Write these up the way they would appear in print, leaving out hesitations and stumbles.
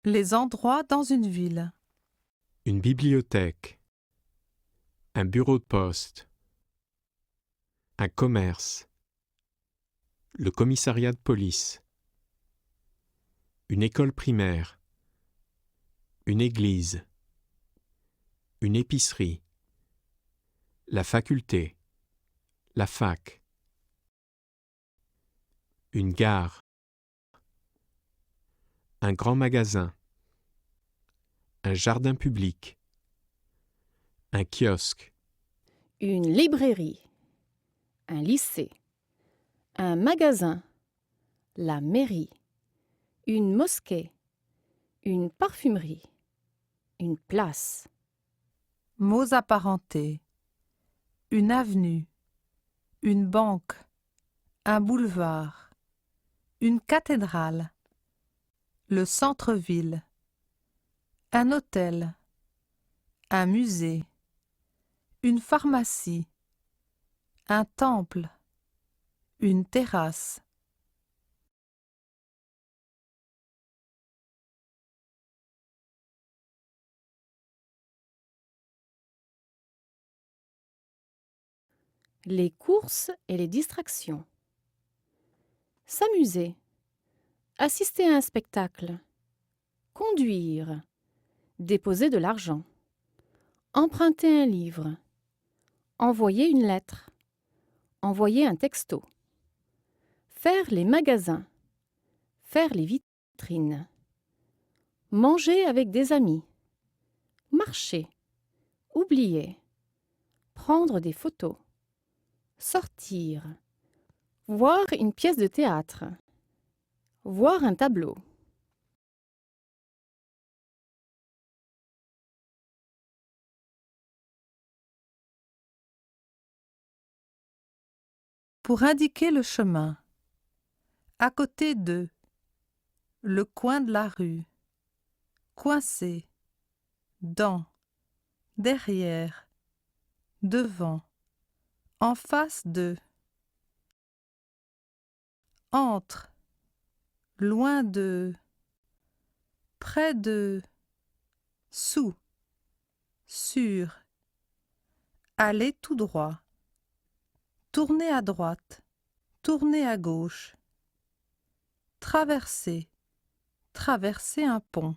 Les endroits dans une ville. Une bibliothèque. Un bureau de poste. Un commerce. Le commissariat de police. Une école primaire. Une église. Une épicerie. La faculté. La fac. Une gare. Un grand magasin. Un jardin public. Un kiosque. Une librairie, un lycée, un magasin, la mairie, une mosquée, une parfumerie, une place, Mots apparentés. Une avenue. Une banque. Un boulevard. Une cathédrale. Le centre-ville. Un hôtel. Un musée. Une pharmacie. Un temple. Une terrasse. les courses et les distractions. S'amuser, assister à un spectacle, conduire, déposer de l'argent, emprunter un livre, envoyer une lettre, envoyer un texto, faire les magasins, faire les vitrines, manger avec des amis, marcher, oublier, prendre des photos, sortir, voir une pièce de théâtre, voir un tableau. Pour indiquer le chemin. À côté de. Le coin de la rue. Coincé. Dans. Derrière. Devant. En face de. Entre. Loin de. Près de. Sous. Sur. Aller tout droit. Tourner à droite. Tourner à gauche. Traverser. Traverser un pont.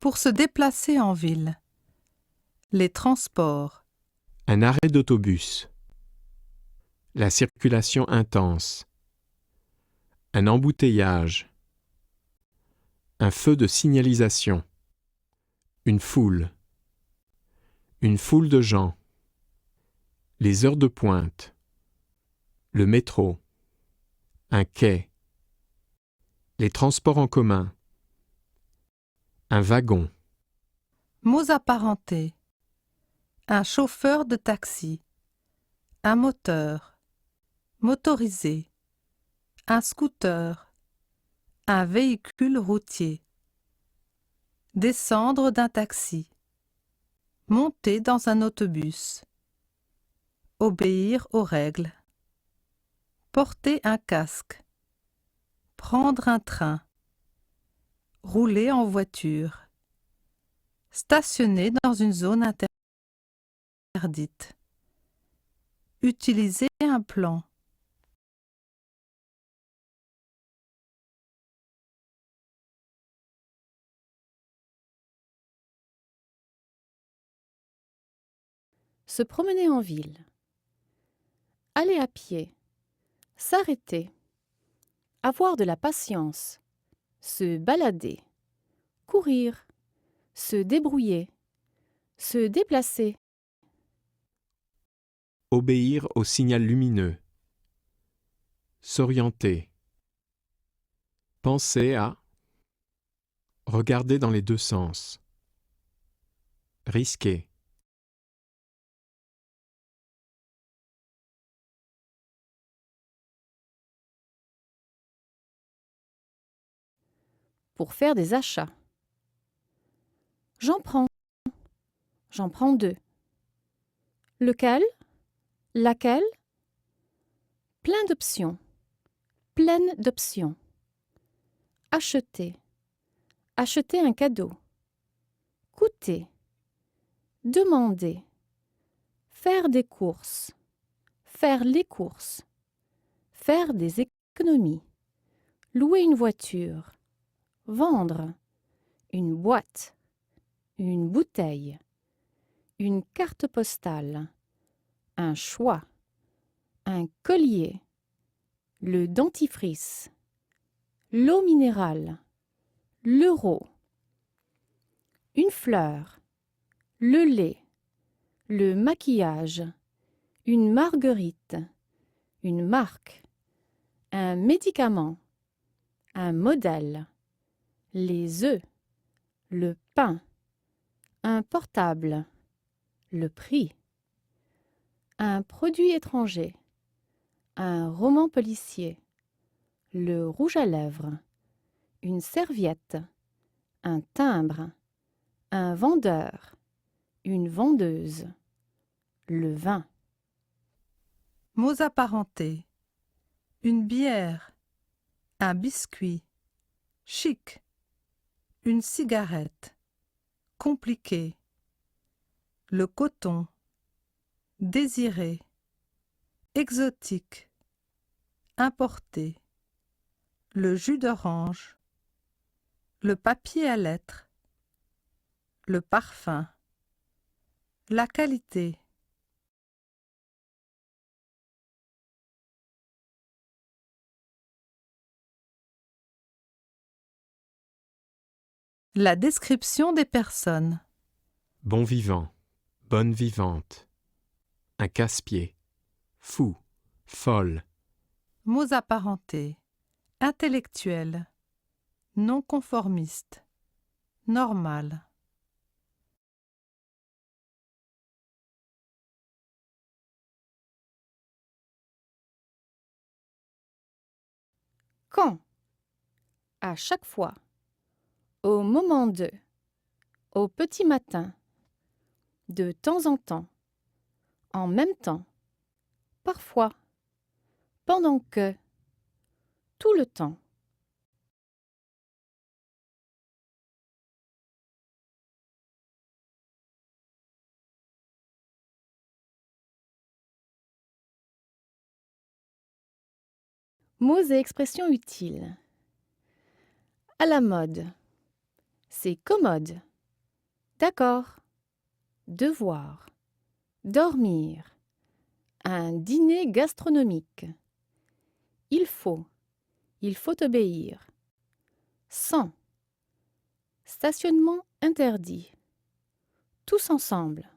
Pour se déplacer en ville. Les transports. Un arrêt d'autobus. La circulation intense. Un embouteillage. Un feu de signalisation. Une foule. Une foule de gens. Les heures de pointe. Le métro. Un quai. Les transports en commun. Un wagon. Mots apparentés. Un chauffeur de taxi. Un moteur. Motorisé. Un scooter. Un véhicule routier. Descendre d'un taxi. Monter dans un autobus. Obéir aux règles. Porter un casque. Prendre un train. Rouler en voiture. Stationner dans une zone interdite. Utiliser un plan. Se promener en ville. Aller à pied. S'arrêter. Avoir de la patience. Se balader. Courir. Se débrouiller. Se déplacer. Obéir au signal lumineux. S'orienter. Penser à. Regarder dans les deux sens. Risquer. Pour faire des achats. J'en prends. J'en prends deux. Lequel? Laquelle? Plein d'options. Pleine d'options. Acheter. Acheter un cadeau. Coûter. Demander. Faire des courses. Faire les courses. Faire des économies. Louer une voiture. Vendre. Une boîte. Une bouteille. Une carte postale. Un choix. Un collier. Le dentifrice. L'eau minérale. L'euro. Une fleur. Le lait. Le maquillage. Une marguerite. Une marque. Un médicament. Un modèle. Les œufs. Le pain. Un portable. Le prix. Un produit étranger. Un roman policier. Le rouge à lèvres. Une serviette. Un timbre. Un vendeur. Une vendeuse. Le vin. Mots apparentés. Une bière. Un biscuit. Chic. Une cigarette. Compliqué. Le coton. Désiré. Exotique. Importé. Le jus d'orange. Le papier à lettres. Le parfum. La qualité. La description des personnes. Bon vivant, bonne vivante. Un casse-pied. Fou, folle. Mots apparentés. Intellectuel. Non conformiste. Normal. Quand? À chaque fois. Au moment de. Au petit matin. De temps en temps. En même temps. Parfois. Pendant que. Tout le temps. Mots et expressions utiles. À la mode. C'est commode. D'accord. Devoir. Dormir. Un dîner gastronomique. Il faut. Il faut obéir. Sans. Stationnement interdit. Tous ensemble.